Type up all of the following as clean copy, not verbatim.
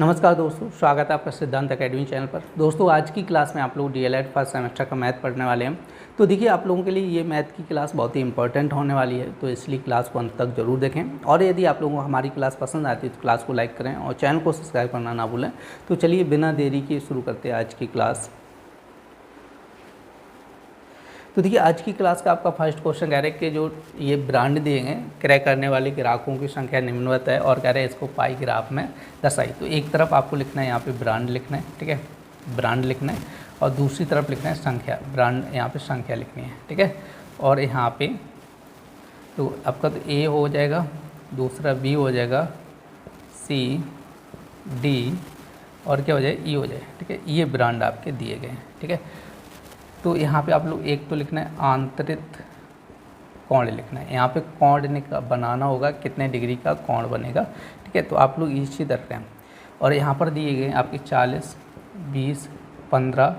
नमस्कार दोस्तों, स्वागत है आपका सिद्धांत एकेडमी चैनल पर। दोस्तों, आज की क्लास में आप लोग डीएलएड फर्स्ट सेमेस्टर का मैथ पढ़ने वाले हैं। तो देखिए, आप लोगों के लिए ये मैथ की क्लास बहुत ही इंपॉर्टेंट होने वाली है, तो इसलिए क्लास को अंत तक जरूर देखें। और यदि आप लोगों को हमारी क्लास पसंद आती है तो क्लास को लाइक करें और चैनल को सब्सक्राइब करना ना भूलें। तो चलिए बिना देरी के शुरू करते हैं आज की क्लास। तो देखिए, आज की क्लास का आपका फर्स्ट क्वेश्चन कह रहे हैं कि जो ये ब्रांड दिए हैं, क्रय करने वाले ग्राहकों की संख्या निम्नवत है और कह रहे हैं इसको पाई ग्राफ में दर्शाई। तो एक तरफ आपको लिखना है यहाँ पे ब्रांड लिखना है, ठीक है, ब्रांड लिखना है, और दूसरी तरफ लिखना है संख्या, ब्रांड यहाँ पे संख्या लिखनी है, ठीक है। और यहाँ पे तो आपका तो ए हो जाएगा, दूसरा बी हो जाएगा, सी डी और क्या हो जाए ई हो जाए, ठीक है। ये ब्रांड आपके दिए गए हैं, ठीक है। तो यहाँ पे आप लोग एक तो लिखना है आंतरिक कोण लिखना है। यहाँ पे कोण बनाना होगा, कितने डिग्री का कोण बनेगा, ठीक है। तो आप लोग इस चीज़ रख रहे हैं और यहाँ पर दिए गए आपके 40, 20, 15,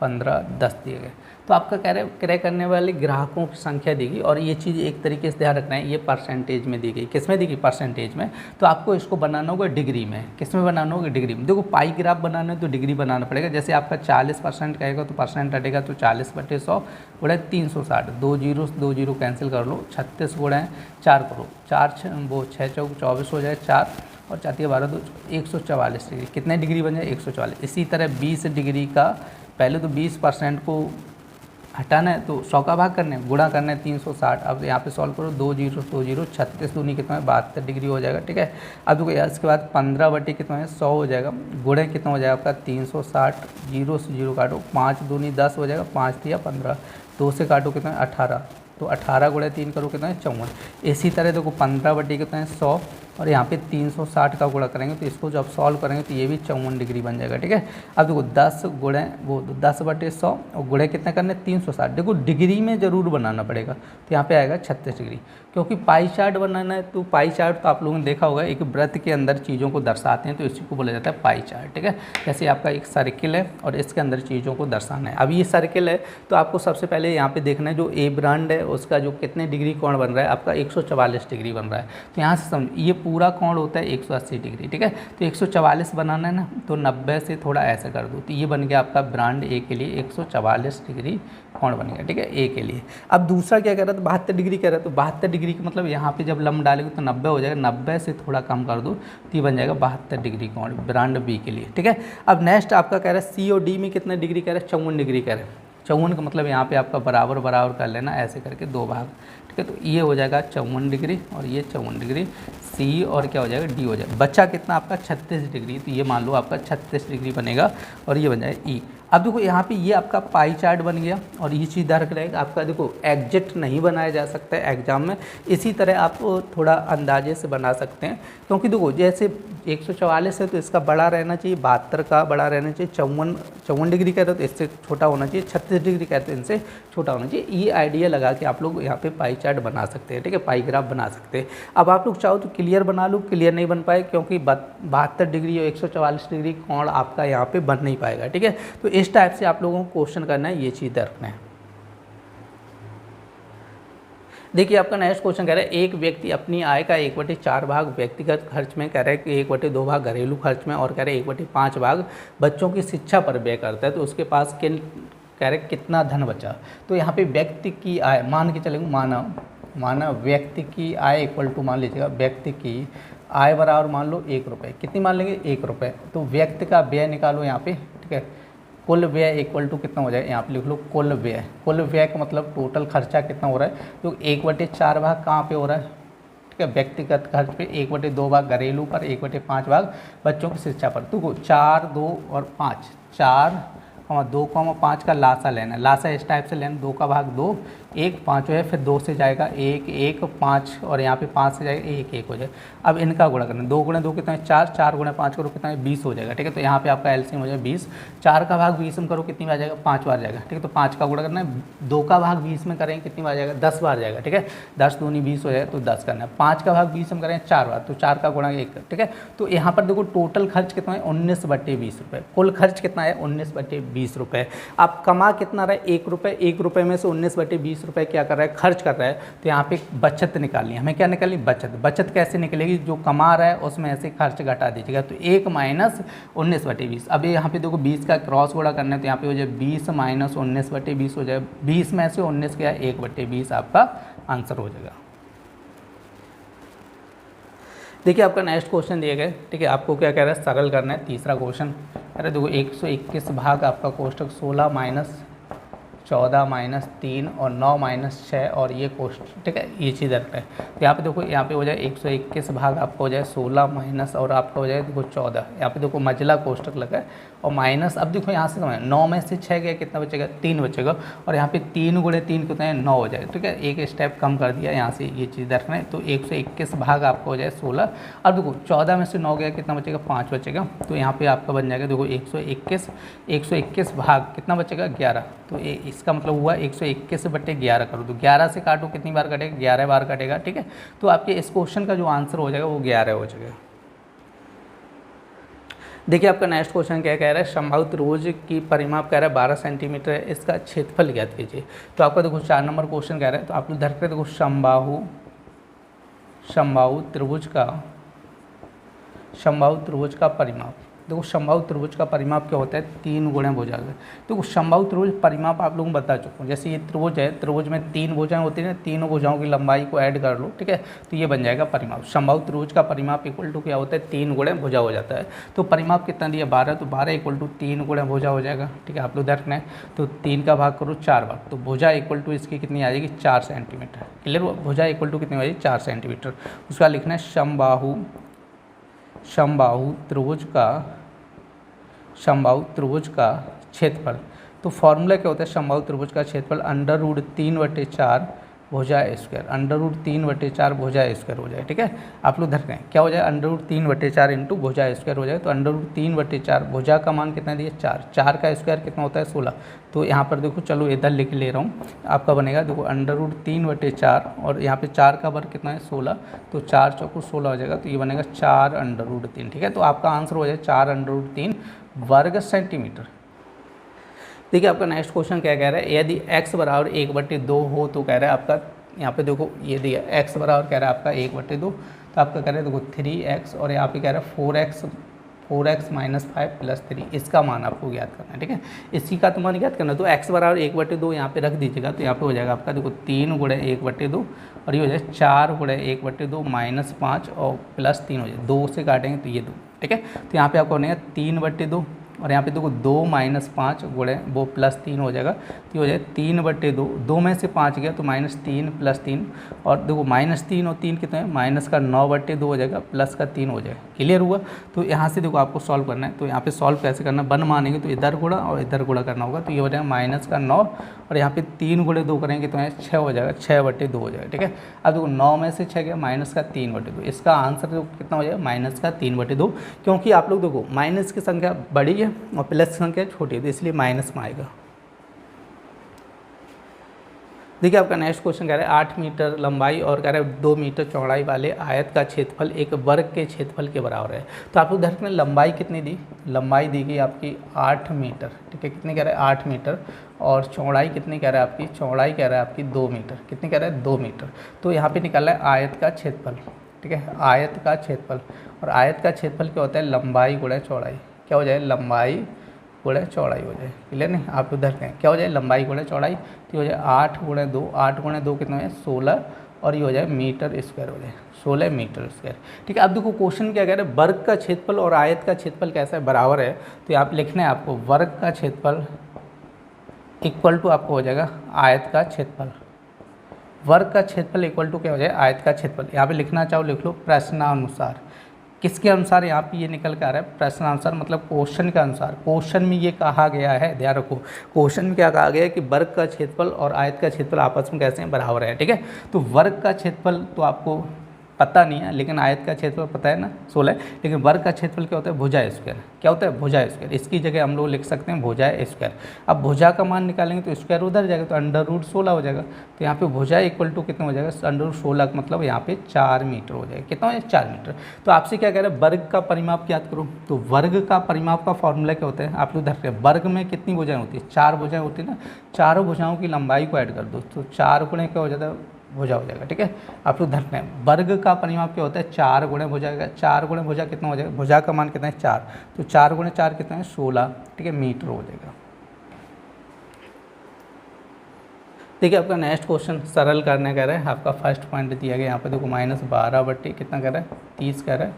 15, 10 दिए गए। तो आपका कह रहे क्रय करने वाले ग्राहकों की संख्या दी गई और ये चीज़ एक तरीके से ध्यान रखना है, ये परसेंटेज में दी गई। किस में दी गई? परसेंटेज में। तो आपको इसको बनाना होगा डिग्री में। किस में बनाना होगा? डिग्री में। देखो, पाई ग्राफ बनाना है तो डिग्री बनाना पड़ेगा। जैसे आपका 40% कहेगा तो परसेंट हटेगा, तो 40/100 गुणा 360, 2 जीरो कैंसिल कर लो, 36 गुणा 4 करो, 4 वो 6 चौक 24 हो जाए, 4 और 4 12 2 144 डिग्री। कितने डिग्री बन जाए? 144। इसी तरह 20 डिग्री का पहले तो 20% को हटाना है तो 100 का भाग करना है, गुणा करना है 360। अब यहाँ पे सॉल्व करो, 2 जीरो 36 दूनी कितना है? 72 डिग्री हो जाएगा, ठीक है। अब देखो इसके बाद 15 कितना है? 100 हो जाएगा, गुणा कितना हो जाएगा आपका? 360, जीरो से जीरो काटो, 5 दूनी 10 हो जाएगा, 5 दिया 15, 2 से काटो कितना है? 18, तो 18 गुणा 3 करो कितना है? 54। इसी तरह देखो 15 कितना है? 100 और यहाँ पे 360 का गुणा करेंगे तो इसको जब सॉल्व करेंगे तो ये भी 54 डिग्री बन जाएगा, ठीक है। अब देखो 10 गुणे वो 10/100 और गुणे कितना करना है? 360। देखो डिग्री में ज़रूर बनाना पड़ेगा, तो यहाँ पे आएगा 36 डिग्री। क्योंकि पाई चार्ट बनाना है तो पाई चार्ट तो आप लोगों ने देखा होगा, एक वृत्त के अंदर चीज़ों को दर्शाते हैं, तो इसी को बोला जाता है पाई चार्ट, ठीक है। जैसे आपका एक सर्किल है और इसके अंदर चीज़ों को दर्शाना है। अब ये सर्किल है तो आपको सबसे पहले यहाँ पे देखना है जो ए ब्रांड है उसका जो कितने डिग्री कोण बन रहा है, आपका 144 डिग्री बन रहा है। तो यहाँ से समझ, ये पूरा कोण होता है 180 डिग्री, ठीक है। तो 144 बनाना है ना, तो 90 से थोड़ा ऐसा कर दो, तो ये बन गया आपका ब्रांड ए के लिए 144 डिग्री कोण बन गया, ठीक है, ए के लिए। अब दूसरा क्या कह रहा है? तो 72 डिग्री कह रहा है, तो 72 डिग्री का मतलब यहाँ पे जब लंब डालेंगे तो 90 हो जाएगा, 90 से थोड़ा कम कर दो तो ये बन जाएगा 72 डिग्री कोण ब्रांड बी के लिए, ठीक है। अब नेक्स्ट आपका कह रहा है सी और डी में कितना डिग्री कह रहा है? 54 डिग्री कह रहा है। 54 का मतलब यहाँ पे आपका बराबर बराबर कर लेना, ऐसे करके 2 भाग, ठीक है। तो ये हो जाएगा 54 डिग्री और ये 54 डिग्री, सी और क्या हो जाएगा? डी हो जाएगा। बच्चा कितना आपका? 36 डिग्री, तो ये मान लो आपका 36 डिग्री बनेगा और ये बन जाएगा ई। अब देखो यहाँ पे ये आपका पाई चार्ट बन गया और ये चीज़ ध्यान रखेगा, आपका देखो एग्जैक्ट नहीं बनाया जा सकता है एग्जाम में, इसी तरह आप थोड़ा अंदाजे से बना सकते हैं। क्योंकि देखो जैसे 144 है तो इसका बड़ा रहना चाहिए, 72 का बड़ा रहना चाहिए, 54 डिग्री कहते हैं तो इससे छोटा होना चाहिए, 36 डिग्री कहते हैं इनसे छोटा होना चाहिए। ये आइडिया लगा के आप लोग यहाँ पे पाई चार्ट बना सकते हैं, ठीक है, पाई ग्राफ बना सकते हैं। अब आप लोग चाहो तो क्लियर बना लो, क्लियर नहीं बन पाए क्योंकि 72 डिग्री और 144 डिग्री कोण आपका यहाँ पे बन नहीं पाएगा, ठीक है। तो इस टाइप से आप लोगों को क्वेश्चन करना है, ये चीज़ रखना है। देखिए आपका नेक्स्ट क्वेश्चन कह रहा है एक व्यक्ति अपनी आय का 1/4 भाग व्यक्तिगत खर्च में, कह रहा है कि 1/2 भाग घरेलू खर्च में और कह रहे हैं 1/5 भाग बच्चों की शिक्षा पर व्यय करता है, तो उसके पास कह रहे कितना धन बचा। तो यहाँ पे व्यक्ति की आय मान के चलेंगे, माना व्यक्ति की आय इक्वल टू, मान लीजिएगा व्यक्ति की आय बराबर मान लो 1 रुपये। कितनी मान लेंगे? 1 रुपये। तो व्यक्ति का व्यय निकालो यहाँ पे, ठीक है। कुल व्यय इक्वल टू कितना हो जाएगा? यहाँ पे लिख लो कुल व्यय। कुल व्यय का मतलब टोटल खर्चा कितना हो रहा है? तो 1/4 भाग कहाँ पे हो रहा है? ठीक है, व्यक्तिगत खर्च पे, 1/2 भाग घरेलू पर, 1/5 भाग बच्चों की शिक्षा पर। तो 4, 2 और 5, 4, 2, 5 का लासा लेना है, लासा इस टाइप से लेना, 2 का भाग 2, 1, 5 है, फिर 2 से जाएगा 1, 1, 5 और यहाँ पे 5 से जाएगा 1, 1 हो जाए। अब इनका गुणा करना, 2 गुणे 2 कितना है? 4, 4 गुणे 5 करो कितना है? 20 हो जाएगा, ठीक है। तो यहाँ पे आपका एलसीएम हो जाएगा 20, 4 का भाग 20 में करो कितनी बार जाएगा? 5 बार जाएगा, ठीक है। तो 5 का गुणा करना है, 2 का भाग 20 में करेंगे कितनी बार जाएगा? 10 बार जाएगा, ठीक है। 10 दूनी 20 हो जाएगा, तो 10 करना है। 5 का भाग 20 में करेंगे 4 बार, तो 4 का गुणा 1, ठीक है। तो यहाँ पर देखो टोटल खर्च कितना है? 19/20 रुपये। कुल खर्च कितना है? 19/20 रुपये। आप कमा कितना रहा है? 1 रुपये। 1 रुपये में से 19/20 20 रुपये क्या कर रहा है, खर्च कर रहा है, तो यहाँ पे बचत निकालनी है। हमें क्या निकालनी, बचत। बचत कैसे निकलेगी, जो कमा रहा है उसमें ऐसे खर्च घटा दीजिएगा, तो 1 माइनस 19/20। अब यहाँ पे देखो 20 का क्रॉस गुणा करना है, तो यहाँ पे हो जाए 20 माइनस 19/20 हो जाए, 20 में से 19 क्या है, 1/20 आपका आंसर हो जाएगा। देखिए आपका नेक्स्ट क्वेश्चन दिए गए, ठीक है, आपको क्या कह रहा है, सरल करना है। तीसरा क्वेश्चन, अरे देखो 121 भाग आपका कोष्टक 16 माइनस 14 माइनस 3 और 9 माइनस 6 और ये कोष्टक, ठीक है, ये चीज़ रखना है। तो यहाँ पे देखो, यहाँ पे हो जाए 121 भाग आपका हो जाए 16 माइनस और आपका हो जाए देखो 14। यहाँ पे देखो मझला कोष्टक लगा है और माइनस, अब देखो यहाँ से समझ, 9 में से 6 गया, कितना बचेगा, 3 बचेगा, और यहाँ पे 3 गुणे 3 कितना है, 9 हो जाए, ठीक है, एक स्टेप कम कर दिया यहाँ से, ये चीज़ रखना है। तो 121 भाग आपका हो जाए 16। अब देखो 14 में से 9 गया, कितना बचेगा, 5 बचेगा, तो यहाँ पे आपका बन जाएगा देखो 121 भाग कितना बचेगा, 11। तो इसका मतलब हुआ 121/11 करो, तो 11 से काटो, कितनी बार कटेगा, 11 बार कटेगा, ठीक है। तो आपके इस क्वेश्चन का जो आंसर हो जाएगा वो 11 हो जाएगा। देखिए आपका नेक्स्ट क्वेश्चन क्या कह रहा है, समबाहु त्रिभुज की परिमाप कह रहा है 12 सेंटीमीटर है, इसका क्षेत्रफल ज्ञात कीजिए। तो आपका देखो 4 नंबर क्वेश्चन कह रहा है, तो आप लोग धर कर देखो समबाहु त्रिभुज का परिमाप। देखो समबाहु त्रिभुज का परिमाप क्या होता है, 3 गुणे भुजा। देखो समबाहु त्रिभुज परिमाप आप लोगों को बता चुका हूँ। जैसे ये त्रिभुज है, त्रिभुज में 3 भुजाएं होती हैं, तीनों भुजाओं की लंबाई को ऐड कर लो, ठीक है, तो ये बन जाएगा परिमाप। समबाहु त्रिभुज का परिमाप इक्वल टू क्या होता है, 3 गुणे भुजा हो जाता है। तो परिमाप कितना दिया, 12, तो 12 इक्वल टू 3 गुणे भुजा हो जाएगा, ठीक है। आप लोग रखना है, तो 3 का भाग करो 4 बार, तो भुजा इक्वल टू इसकी कितनी आ जाएगी, 4 सेंटीमीटर। क्लियर, भुजा इक्वल टू कितनी आ जाएगी, 4 सेंटीमीटर। उसका लिखना है समबाहु त्रिभुज का क्षेत्रफल। तो फॉर्मूला क्या होता है समबाहु त्रिभुज का क्षेत्रफल, √3/4 भुजा स्क्वायर, √3/4 भुजा स्क्वायर हो जाए, ठीक है। आप लोग धर रहे हैं, क्या हो जाए, √3/4 इंटू भुजा स्क्वायर हो जाए, तो √3/4 भुजा का मान कितना दिया, 4, 4 का स्क्वायर कितना होता है, 16। तो यहाँ पर देखो, चलो इधर लिख ले रहा हूँ, आपका बनेगा देखो √3/4 और यहाँ पे 4 का वर्ग कितना है, 16, तो 4 चौको 16 हो जाएगा, तो ये बनेगा 4√3, ठीक है। तो आपका आंसर हो जाए 4√3 वर्ग सेंटीमीटर। देखिए आपका नेक्स्ट क्वेश्चन क्या कह रहा है, यदि x बराबर 1/2 हो, तो कह रहा है आपका, यहाँ पे देखो ये दिया x बराबर कह रहा है आपका 1/2, तो आपका कह रहा है देखो 3x और यहाँ पे कह रहा है 4x माइनस 5 प्लस 3, इसका मान आपको ज्ञात करना है, ठीक है। इसी का तो मान ज्ञात करना है, तो x बराबर 1/2 यहाँ पे रख दीजिएगा, तो यहाँ पे हो जाएगा आपका देखो 3 गुणे 1/2 और ये हो जाए 4 गुणे 1/2 माइनस 5 और प्लस 3 हो जाए, 2 से काटेंगे तो ये 2, ठीक है। तो यहाँ पे आपको बनेगा 3/2 और यहाँ पे देखो 2 माइनस 5 गुणे वो प्लस 3 हो जाएगा, तो ये हो जाए 3/2, 2 में से 5 गया तो -3 प्लस 3, और देखो -3 और 3 कितने हैं, माइनस का 9/2 हो जाएगा, प्लस का 3 हो जाएगा। क्लियर हुआ। तो यहाँ से देखो आपको सॉल्व करना है, तो यहाँ पे सॉल्व कैसे करना है, 1 मानेंगे तो इधर गुणा और इधर गुणा करना होगा, तो ये हो जाएगा -9 और यहाँ पे 3 गुणे 2 करेंगे तो 6 हो जाएगा, 6/2 हो जाएगा, ठीक है। अब देखो 9 में से 6 गया, -3/2, इसका आंसर देखो कितना हो जाएगा, -3/2, क्योंकि आप लोग देखो माइनस की संख्या बड़ी है और प्लस की संख्या छोटी है, तो इसलिए माइनस में आएगा। देखिए आपका नेक्स्ट क्वेश्चन कह रहा है 8 मीटर लंबाई और कह रहा है 2 मीटर चौड़ाई वाले आयत का क्षेत्रफल एक वर्ग के क्षेत्रफल के बराबर है। तो आप लोग ध्यान रखना, लंबाई कितनी दी, लंबाई दी गई आपकी 8 मीटर, ठीक है, कितनी कह रहा है 8 मीटर, और चौड़ाई कितनी कह रहा है आपकी, चौड़ाई कह रहा है आपकी 2 मीटर, कितनी कह रहा है 2 मीटर। तो यहाँ पे निकालना है आयत का क्षेत्रफल, ठीक है, आयत का क्षेत्रफल, और आयत का क्षेत्रफल क्या होता है, लंबाई गुणा चौड़ाई, क्या हो जाए, लंबाई गुणा चौड़ाई हो जाए। क्लियर नहीं, आप उधर कहें क्या हो जाए, लंबाई गुणा चौड़ाई, तो हो जाए 8 गुणे 2, 8 गुणे 2 कितना है 16, और ये हो जाए मीटर स्क्वायर हो जाए, 16 मीटर स्क्वायर, ठीक है। अब देखो क्वेश्चन क्या कह रहे हैं, वर्ग का क्षेत्रफल और आयत का क्षेत्रफल कैसा है, बराबर है, तो आप लिखना है आपको वर्ग का क्षेत्रफल इक्वल टू आपको हो जाएगा आयत का क्षेत्रफल, वर्ग का क्षेत्रफल इक्वल टू क्या हो जाए, आयत का क्षेत्रफल। यहाँ पे लिखना चाहो लिख लो, प्रश्नानुसार, किसके अनुसार यहाँ पे ये निकल के आ रहा है, प्रश्नानुसार, मतलब क्वेश्चन के अनुसार। क्वेश्चन में ये कहा गया है, ध्यान रखो, क्वेश्चन में क्या कहा गया है कि वर्ग का क्षेत्रफल और आयत का क्षेत्रफल आपस में कैसे हैं, बराबर है, ठीक है। तो वर्ग का क्षेत्रफल तो आपको पता नहीं है, लेकिन आयत का क्षेत्रफल पता है ना 16 है, लेकिन वर्ग का क्षेत्रफल क्या होता है, भुजा स्क्वायर। क्या होता है, भुजा स्क्वायर। इसकी जगह हम लोग लिख सकते हैं भुजा स्क्वायर। अब भुजा का मान निकालेंगे तो स्क्वायर उधर जाएगा तो √16 हो जाएगा। तो यहाँ पे भुजा इक्वल टू कितना हो जाएगा, √16 का मतलब यहाँ पे 4 मीटर हो जाएगा। कितना हो जाएगा, 4 मीटर। तो आपसे क्या कह रहे हैं, वर्ग का परिमाप याद करो। तो वर्ग का परिमाप का फॉर्मूला क्या होता है, आप लोग धरते हैं वर्ग में कितनी भुजाएं होती है, 4 भुजाएं होती है ना। चारों भुजाओं की लंबाई को ऐड कर दो तो 4 गुणे क्या हो जाता है, भुजा हो जाएगा। ठीक है, आप लोग धरते हैं वर्ग का परिमाप क्या होता है, 4 गुणे भुजा। 4 गुणे भुजा कितना हो जाएगा, भुजा का मान कितना है 4, तो 4 गुणे 4 कितना है 16। ठीक है, मीटर हो जाएगा। देखिए आपका नेक्स्ट क्वेश्चन सरल करने कह रहा है। आपका फर्स्ट पॉइंट दिया गया यहाँ पे देखो -12/, कितना कह रहा है 30 कह रहा है,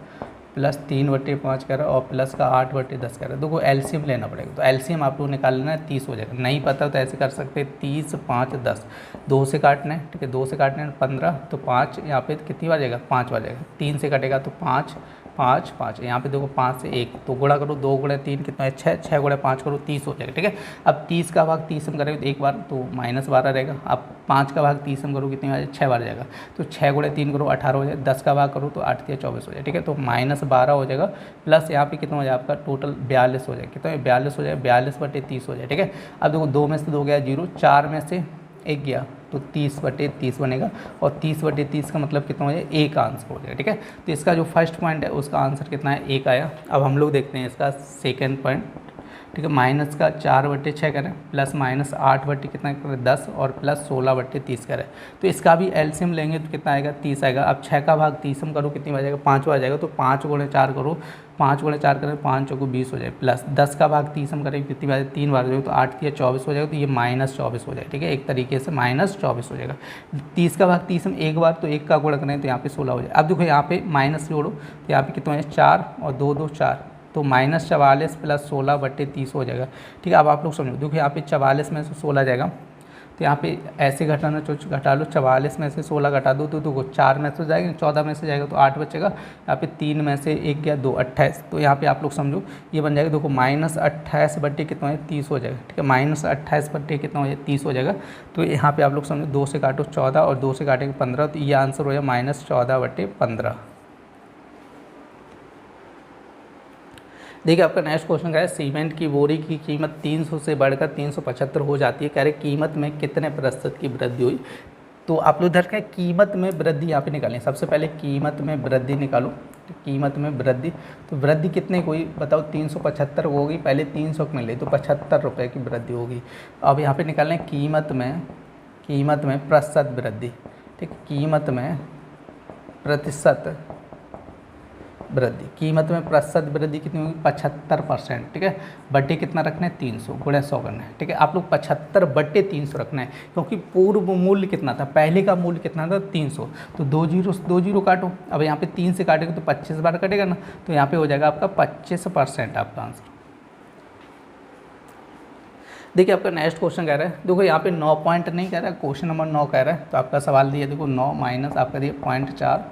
प्लस 3/5 कह रहा है, और प्लस का 8/10 कह रहा है। देखो एलसीएम लेना पड़ेगा। तो एलसीएम आप लोग निकाल लेना है, 30 हो जाएगा। नहीं पता तो ऐसे कर सकते हैं 30, 5, 10, 2 से काटना है। ठीक है, 2 से काटना है 15, तो 5 यहाँ पे कितनी बार जाएगा, 5 बार जाएगा। 3 से कटेगा तो 5, 5, 5 यहाँ पे देखो 5 से 1 तो गुणा करो, 2 गुणे 3 कितना है 6, 6 गुणे 5 करो 30 हो जाएगा। ठीक है, अब 30 का भाग 30 हम करेंगे तो एक बार तो -12 रहेगा। अब 5 का भाग 30 हम करो कितनी बार, 6 बार जाएगा। तो 6 गुणे 3 करो 18 हो जाएगा। 10 का भाग करो तो 8 या 24 हो जाएगा। ठीक है, तो -12 हो जाएगा, प्लस यहाँ पे कितना हो जाएगा आपका टोटल 42 हो जाएगा। कितना 42 हो जाएगा, 42/30 हो जाएगा। ठीक है, अब देखो 2 में से 2 गया 0, 4 में से 1 गया तो 30/30 बनेगा, और 30/30 का मतलब कितना हो जाएगा, 1 आंसर हो जाएगा। ठीक है, तो इसका जो फर्स्ट पॉइंट है उसका आंसर कितना है, 1 आया। अब हम लोग देखते हैं इसका सेकेंड पॉइंट। ठीक है, माइनस का 4/6 करें, प्लस -8 कितना करें 10, और प्लस 16/30 करें। तो इसका भी एलसीएम लेंगे तो कितना आएगा, 30 आएगा। अब 6 का भाग 30 हम करो कितनी बार जाएगा, 5 बार जाएगा। तो 5 गुणे 4 करो, 5 गुणे 4 करें 5 चौको 20 हो जाए, प्लस 10 का भाग 30 हम करेंगे कितनी बार, 3 बार जाएगा। तो 8 या 24 हो जाएगा। तो ये -24 हो जाएगा। ठीक है, एक तरीके से -24 हो जाएगा। 30 का भाग 30 हम एक बार तो 1 का गुणा करें तो यहाँ पे 16 हो जाए। अब देखो यहाँ पे माइनस जोड़ो तो यहाँ पे कितना है 4 और 2 2 4, तो -44 प्लस 16/30 हो जाएगा। ठीक है, अब आप लोग समझो, देखो यहाँ पे 44 में से 16 जाएगा, तो यहाँ पे ऐसे घटाना घटा लो, 44 में से 16 घटा दो तो देखो 4 में से जाएगा, 14 में से जाएगा तो 8 बचेगा। यहाँ पे 3 में से 1 गया 2, 28। तो यहाँ पे आप लोग समझो ये बन जाएगा, देखो -28 कितना है 30 हो जाएगा। ठीक है, -28 कितना हो जाएगा 30 हो जाएगा। तो यहाँ पे आप लोग समझो 2 से काटो 14 और 2 से काटेंगे 15, तो ये आंसर हो जाएगा -14/15। देखिए आपका नेक्स्ट क्वेश्चन क्या है, सीमेंट की बोरी की कीमत 300 से बढ़कर 375 हो जाती है। कह रहे कीमत में कितने प्रतिशत की वृद्धि हुई। तो आप लोग धर कीमत में वृद्धि यहाँ पे निकालें। सबसे पहले कीमत में वृद्धि निकालो। तो कीमत में वृद्धि, तो वृद्धि कितने को हुई बताओ, 375 होगी, पहले 300 में ले तो 75 रुपये की वृद्धि होगी। अब यहाँ पे निकालें कीमत में प्रतिशत वृद्धि। ठीक, कीमत में प्रतिशत वृद्धि, कीमत में प्रतिशत वृद्धि कितनी होगी 75%। ठीक है, बट्टे कितना रखना है 300 गुणे 100 करना है। ठीक है, आप लोग 75/300 रखना है, क्योंकि पूर्व मूल्य कितना था, पहले का मूल्य कितना था 300। तो 2 जीरो काटो, अब यहाँ पे 3 से काटेगा तो 25 बार कटेगा ना, तो यहाँ पे हो जाएगा आपका 25% आपका आंसर। देखिए आपका नेक्स्ट क्वेश्चन कह रहा है, देखो यहाँ पे 9 पॉइंट नहीं कह रहा है, क्वेश्चन नंबर 9 कह रहा है। तो आपका सवाल दिया देखो 9 माइनस आपका दिया 0.4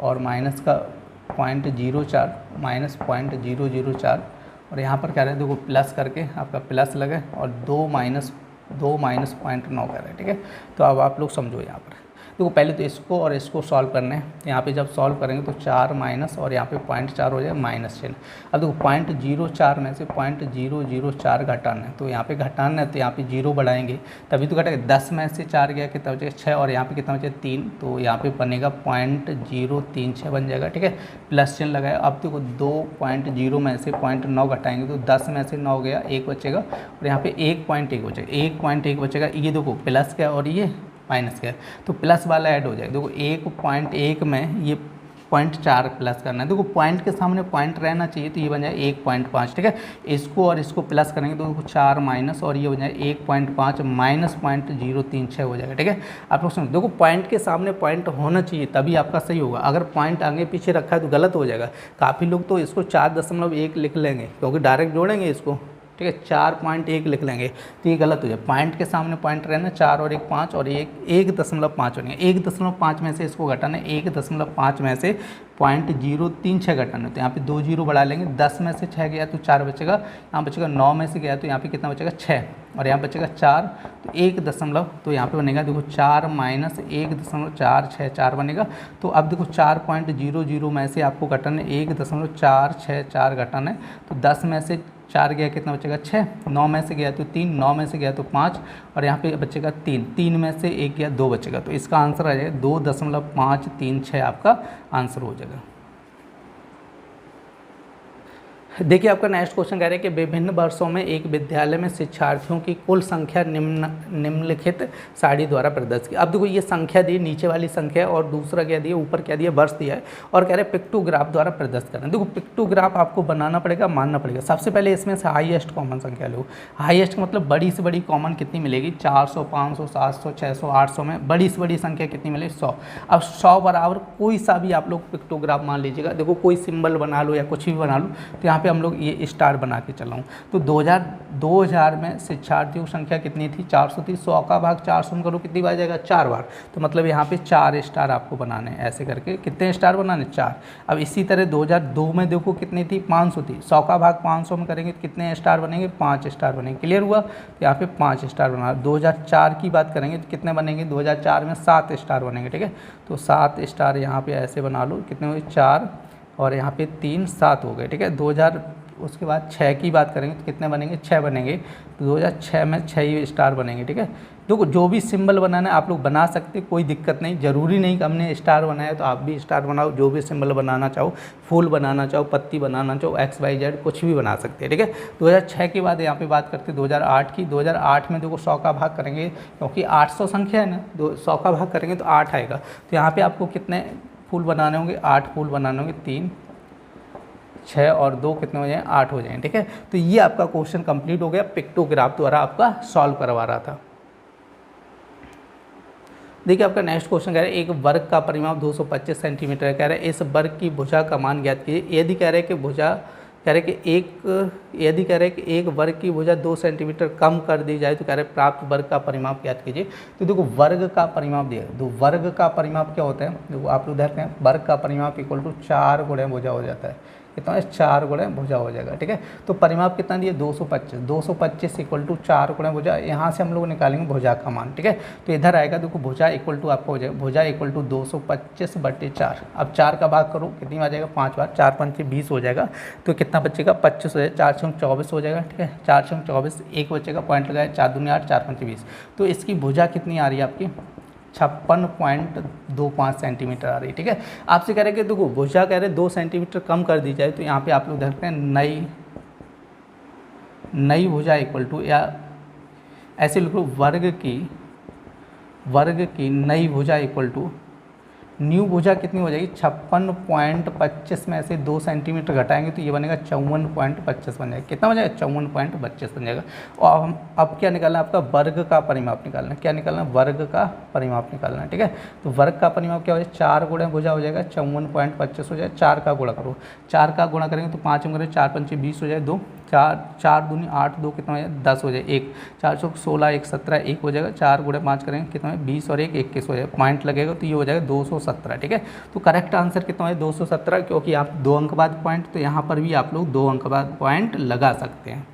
और माइनस का 0.04 माइनस 0.004, और यहाँ पर कह रहे हैं देखो प्लस करके आपका प्लस लगे, और 2 माइनस 0.9 कर रहे हैं। ठीक है, तो अब आप लोग समझो यहाँ पर देखो पहले तो इसको और इसको सॉल्व करना है। तो यहाँ पे जब सॉल्व करेंगे तो 4 माइनस और यहाँ पे 0.4 हो जाएगा -10। अब देखो 0.04 में से 0.004 घटाना है, तो यहाँ पे घटाना है तो यहाँ पे 0 बढ़ाएंगे तभी तो घटेगा। 10 में से 4 गया कितना हो जाएगा 6, और यहाँ पे कितना हो जाएगा 3, तो यहाँ पे बनेगा 0.036 बन जाएगा। ठीक है, प्लस चिन्ह लगाया। अब देखो 2.0 में से 0.9 घटाएंगे तो 10 में से 9 गया 1 बचेगा, और यहाँ पे 1.1 बचेगा, 1.1 बचेगा। ये देखो प्लस क्या और ये माइनस क्या है, तो प्लस वाला ऐड हो जाएगा। देखो 1.1 में ये 0.4 प्लस करना है, देखो पॉइंट के सामने पॉइंट रहना चाहिए, तो ये बन जाए 1.5। ठीक है, इसको और इसको प्लस करेंगे तो 4 माइनस और ये हो जाए 1.5 माइनस 0.036 हो जाएगा। ठीक है, आप लोग समझो, देखो पॉइंट के सामने पॉइंट होना चाहिए तभी आपका सही होगा। अगर पॉइंट आगे पीछे रखा है तो गलत हो जाएगा। काफ़ी लोग तो इसको 4.1 लिख लेंगे क्योंकि डायरेक्ट जोड़ेंगे इसको, ठीक है, 4.1 लिख लेंगे तो ये गलत हो जाए, पॉइंट के सामने पॉइंट रहना, 4 और 1 5 और 1.5 बनेगा। 1.5 में से इसको घटाना है, 1.5 में से 0.036 घटाना, तो यहाँ पे 2 जीरो बढ़ा लेंगे, 10 में से 6 गया तो 4 बचेगा, यहाँ बचेगा 9 में से गया तो यहाँ पे कितना बचेगा 6 और यहाँ बचेगा 4, तो 1 दशमलव, तो यहाँ पे बनेगा देखो 4 माइनस 1.464 बनेगा। तो अब देखो 4.00 में से आपको घटाना है 1.464 घटाना है, तो 10 में से 4 गया कितना बचेगा 6, 9 में से गया तो 3, 9 में से गया तो 5 और यहाँ पे बचेगा 3, 3 में से 1 गया 2 बचेगा, तो इसका आंसर आ जाएगा 2.536 आपका आंसर हो जाएगा। देखिए आपका नेक्स्ट क्वेश्चन कह रहे हैं कि विभिन्न वर्षों में एक विद्यालय में शिक्षार्थियों की कुल संख्या निम्नलिखित सारणी द्वारा प्रदर्शित की। अब देखो ये संख्या दी, नीचे वाली संख्या और दूसरा क्या दिया, ऊपर क्या दिया, वर्ष दिया है और कह रहे हैं पिक्टोग्राफ द्वारा प्रदर्शित करना। देखो पिक्टोग्राफ आपको बनाना पड़ेगा, मानना पड़ेगा। सबसे पहले इसमें से हाईएस्ट कॉमन संख्या लो। हाईएस्ट मतलब बड़ी से बड़ी कॉमन कितनी मिलेगी, 400, 500, 700, 600, 800 में बड़ी से बड़ी संख्या कितनी मिलेगी, 100। अब 100 बराबर कोई सा भी आप लोग पिक्टोग्राफ मान लीजिएगा, देखो कोई सिंबल बना लो या कुछ भी बना लो, तो यहाँ पे हम लोग ये स्टार बना के चलाऊँ। तो 2000 में शिक्षार्थियों की संख्या कितनी थी, 400 थी, 100 का भाग 400 में करो कितनी बार जाएगा, 4 बार, तो मतलब यहाँ पे 4 स्टार आपको बनाने हैं। ऐसे करके कितने स्टार बनाने, 4। अब इसी तरह 2002 में देखो कितनी थी, 500 थी, 100 का भाग 500 में करेंगे तो कितने स्टार बनेंगे, 5 स्टार बनेंगे। क्लियर हुआ, तो यहाँ पे 5 स्टार बना। 2004 की बात करेंगे तो कितने बनेंगे, 2004 में 7 स्टार बनेंगे। ठीक है, तो 7 स्टार यहाँ पे ऐसे बना लो, कितने हुए, 4 और यहाँ पे 3, 7 हो गए। ठीक है, 2000 उसके बाद 6 की बात करेंगे तो कितने बनेंगे, 6 बनेंगे, तो 2006 में 6 ही स्टार बनेंगे। ठीक है, देखो जो भी सिंबल बनाना है आप लोग बना सकते, कोई दिक्कत नहीं, ज़रूरी नहीं कि हमने स्टार बनाया तो आप भी स्टार बनाओ, जो भी सिंबल बनाना चाहो, फूल बनाना चाहो, पत्ती बनाना चाहो, XYZ कुछ भी बना सकते हैं। ठीक है, 2006 के बाद यहाँ पे बात करते हैं 2008 की। 2008 में देखो 100 का भाग करेंगे, क्योंकि 800 संख्या है ना, 100 का भाग करेंगे तो 8 आएगा, तो यहाँ पर आपको कितने फूल बनाने होंगे, 8 फूल बनाने होंगे, 3, 6 और 2 कितने हो जाए, 8 हो जाएं। ठीक है, तो ये आपका क्वेश्चन कंप्लीट हो गया, पिक्टोग्राफ द्वारा आपका सॉल्व करवा रहा था। देखिए आपका नेक्स्ट क्वेश्चन कह रहा है एक वर्ग का परिमाप 225 सेंटीमीटर है। कह रहा है इस वर्ग की भुजा का मान ज्ञात कीजिए। यदि कह रहे हैं कि भुजा कह रहे हैं कि एक वर्ग की भुजा 2 सेंटीमीटर कम कर दी जाए तो कह रहे हैं प्राप्त वर्ग का परिमाप ज्ञात कीजिए। तो देखो वर्ग का परिमाप दिया, तो वर्ग का परिमाप क्या होता है, देखो आप लोग देखते हैं वर्ग का परिमाप इक्वल टू 4 गुणे भुजा हो जाता है, कितना है, 4 गुणे भुजा हो जाएगा। ठीक है, तो परिमाप कितना दिया, 225, 225 इक्वल टू 4 गुणे भुजा। यहाँ से हम लोग निकालेंगे भुजा का मान। ठीक है, तो इधर आएगा, देखो भुजा इक्वल टू आपका हो जाएगा, भुजा इक्वल टू 225/4। अब 4 का भाग करो, कितनी बार जाएगा, 5 बार, 4 5 20 हो जाएगा, तो कितना बचेगा, 25 हो जाएगा, 4 6 24 हो जाएगा। ठीक है, 4 6 24, 1 बचेगा, पॉइंट लगाए, 4 दूनी 8, 4 5 20, तो इसकी भुजा कितनी आ रही है आपकी, 56.25 सेंटीमीटर आ रही है। ठीक है, आपसे कह रहे हैं कि देखो भुजा कह रहे हैं 2 सेंटीमीटर कम कर दी जाए, तो यहाँ पे आप लोग देखते हैं नई भुजा इक्वल टू, या ऐसे लिख लो वर्ग की नई भुजा इक्वल टू न्यू भुजा कितनी हो जाएगी, 56.25 में से 2 सेंटीमीटर घटाएंगे तो ये बनेगा 54.25 बन जाएगा। कितना हो जाएगा, 54.25 बन जाएगा। और हम अब क्या निकालना है, आपका वर्ग का परिमाप निकालना है। क्या निकालना है, वर्ग का परिमाप निकालना है। ठीक है, तो वर्ग का परिमाप क्या हो जाएगा, 4 गुणे भुजा हो जाएगा, 54.25 हो जाएगा। 4 का गुणा करो, 4 का गुणा करेंगे तो 5 में करें, 4 5 20 हो जाए, 2 4 दूनी 8, 2 कितना हो जाए, 10 हो जाए, 1 4 6 16, 1 17, 1 हो जाएगा, 4 गुणे 5 करेंगे कितना है, 20 और 1 21 हो जाएगा, पॉइंट लगेगा तो ये हो जाएगा 217। ठीक है, तो करेक्ट आंसर कितना है, 217, क्योंकि आप 2 अंक बाद पॉइंट, तो यहाँ पर भी आप लोग 2 अंक बाद पॉइंट लगा सकते हैं।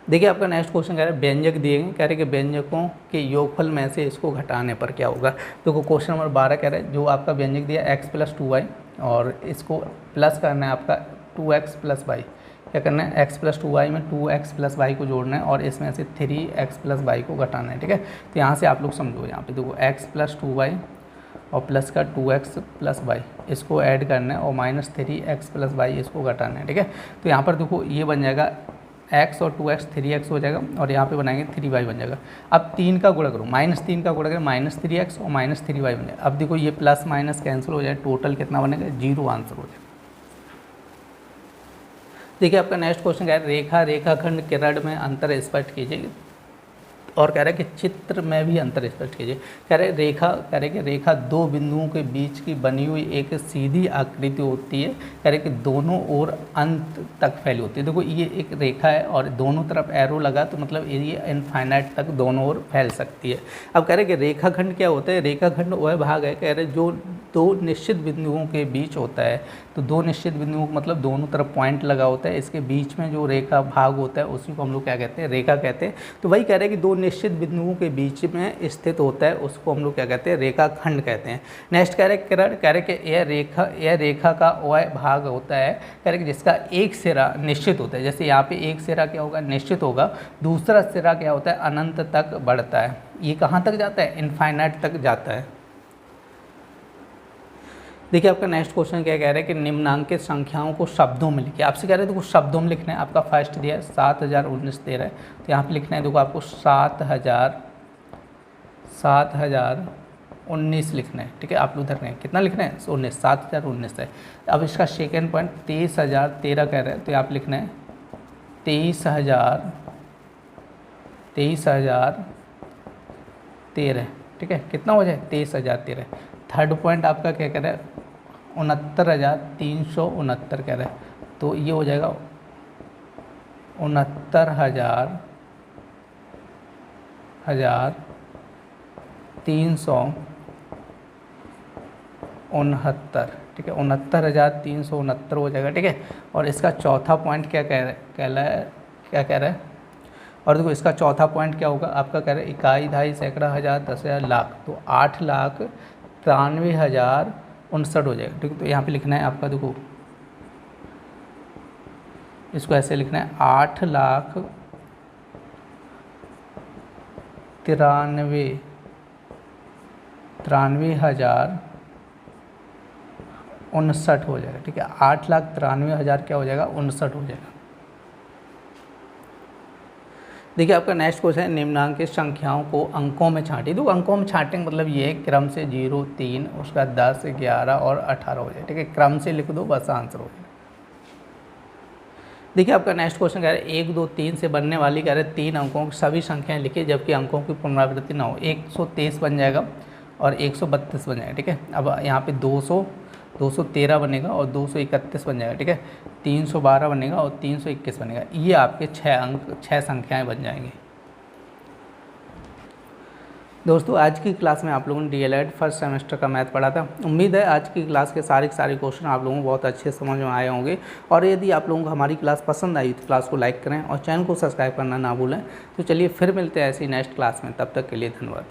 देखिए आपका नेक्स्ट क्वेश्चन कह रहा है व्यंजक दिए गए, कह रहे हैं कि व्यंजकों के योगफल में से इसको घटाने पर क्या होगा। तो क्वेश्चन नंबर 12 कह रहा है जो आपका व्यंजक दिया x + 2y और इसको प्लस करना है आपका 2x + y। क्या करना है, x + 2y में 2x + y को जोड़ना है और इसमें से 3x + y को घटाना है। ठीक है, तो यहाँ से आप लोग समझो, यहाँ पे देखो x + 2y और प्लस का 2x + y इसको ऐड करना है और -3x + y इसको घटाना है। ठीक है, तो यहाँ पर देखो ये बन जाएगा x और 2x 3x हो जाएगा और यहाँ पे बनाएंगे 3y बन जाएगा। अब 3 का गुणा करो, -3 का गुणा करें, -3x और -3y बन जाएगा। अब देखो ये प्लस माइनस कैंसिल हो जाए, टोटल कितना बनेगा, 0 आंसर हो जाएगा। देखिए आपका नेक्स्ट क्वेश्चन क्या है, रेखाखंड किरण में अंतर स्पष्ट कीजिए। और कह रहा है कि चित्र में भी अंतर स्पष्ट कीजिए। कह रहे कि रेखा दो बिंदुओं के बीच की बनी हुई एक सीधी आकृति होती है। कह रहे कि दोनों ओर अंत तक फैली होती है। देखो ये एक रेखा है और दोनों तरफ एरो लगा तो मतलब ये इनफाइनाइट तक दोनों ओर फैल सकती है। अब कह रहे कि रेखाखंड क्या होता है? रेखाखंड वह भाग है, कह रहे जो दो निश्चित बिंदुओं के बीच होता है। तो दो निश्चित बिंदुओं मतलब दोनों तरफ पॉइंट लगा होता है, इसके बीच में जो रेखा भाग होता है उसी को हम लोग क्या कहते हैं? रेखा कहते हैं। तो वही कह रहे हैं कि दो निश्चित बिंदुओं के बीच में स्थित होता है उसको हम लोग क्या कहते हैं? रेखाखंड कहते हैं। नेक्स्ट कह रहे कि यह रेखा का वह भाग होता है, कह रहे कि जिसका एक सिरा निश्चित होता है। जैसे यहाँ पे एक सिरा क्या होगा? निश्चित होगा। दूसरा सिरा क्या होता है? अनंत तक बढ़ता है। ये कहाँ तक जाता है? इनफाइनाइट तक जाता है। देखिए आपका नेक्स्ट क्वेश्चन क्या कह रहा है कि निम्नांकित संख्याओं को शब्दों में लिखिए। आपसे कह रहे हैं देखो शब्दों में लिखना है। आपका फर्स्ट दिया है 7019 दे रहा है, तो यहाँ पे लिखना है देखो आपको 7019 लिखना है। ठीक है, आप लोग रहे हैं कितना लिखना है? 19, 7019 है। अब इसका सेकेंड पॉइंट 23,013 कह रहे हैं, तो यहाँ पे लिखना है 23,013। ठीक है, कितना हो जाए? 23,013। थर्ड पॉइंट आपका क्या कह रहा है? 69,369 कह रहा है, तो ये हो जाएगा 69,369। ठीक है, 69,369 हो जाएगा। ठीक है, और इसका चौथा पॉइंट क्या कह रहा है? और देखो इसका चौथा पॉइंट क्या होगा आपका? कह रहा है इकाई, दहाई, सैकड़ा, हज़ार, 10,000, लाख, तो 8,93,059 हो जाएगा। ठीक है, तो यहाँ पे लिखना है आपका, देखो इसको ऐसे लिखना है 8,93,059 हो जाएगा। ठीक है, 8,93,000 क्या हो जाएगा? 59 हो जाएगा। देखिए आपका नेक्स्ट क्वेश्चन है निम्नांकित संख्याओं को अंकों में छांटिए। तो अंकों में छांटने का मतलब ये है क्रम से 0, 3, उसका 10, 11 और 18 हो जाए। ठीक है, क्रम से लिख दो, बस आंसर हो जाए। देखिए आपका नेक्स्ट क्वेश्चन कह रहा है 1, 2, 3 से बनने वाली कह रहे 3 अंकों की सभी संख्याएं लिखिए जबकि अंकों की पुनरावृत्ति ना हो। 123 बन जाएगा और 132 बन जाएगा। ठीक है, अब यहाँ पे 213 बनेगा और 231 बन जाएगा। ठीक है, 312 बनेगा और 321 बनेगा। ये आपके 6 संख्याएं बन जाएंगी। दोस्तों आज की क्लास में आप लोगों ने DLED फर्स्ट सेमेस्टर का मैथ पढ़ा था। उम्मीद है आज की क्लास के सारे क्वेश्चन आप लोगों को बहुत अच्छे समझ में आए होंगे। और यदि आप लोगों को हमारी क्लास पसंद आई तो क्लास को लाइक करें और चैनल को सब्सक्राइब करना ना भूलें। तो चलिए फिर मिलते हैं ऐसी नेक्स्ट क्लास में, तब तक के लिए धन्यवाद।